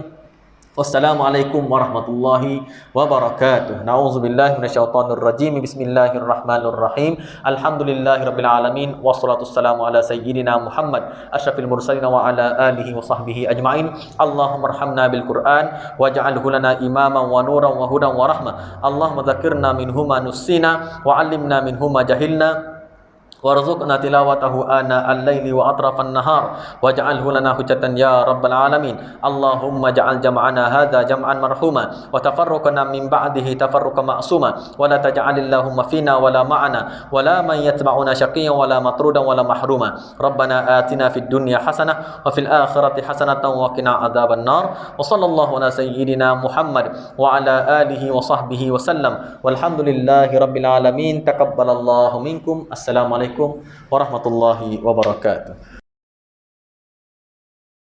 A: Wassalamualaikum warahmatullahi wabarakatuh. Na'udzubillahi minasyaitonir rajim. Bismillahirrahmanirrahim. Alhamdulillahirabbil alamin wassalatu wassalamu ala sayyidina Muhammad asyrafil mursalin wa ala alihi wa sahbihi ajmain. Allahumma arhamna bil Qur'an waj'alhu lana imaman wa nuran wa hudan wa rahmah. Allahumma dzakirna minhu ma nusina wa 'allimna minhu ma jahilna warzuqna tilawatahu ana al-laili wa atrafan nahar waj'alhu lana hujjatan ya rabbal alamin. Allahumma ja'al jam'ana hadza jam'an marhuma wa tafarruqana min ba'dihi tafarruqan ma'suma wa la taj'alillahumma fina wa la ma'ana wa la man yatba'una syaqiyyan wa la matrudan wa la mahruma. Rabbana atina fid dunya hasanah wa fil akhirati hasanatan wa qina adzaban nar. Wa sallallahu ala sayyidina Muhammad wa ala alihi wa sahbihi wa sallam. Walhamdulillahi rabbil alamin. Taqabbalallahu minkum. Assalamualaikum warahmatullahi wabarakatuh.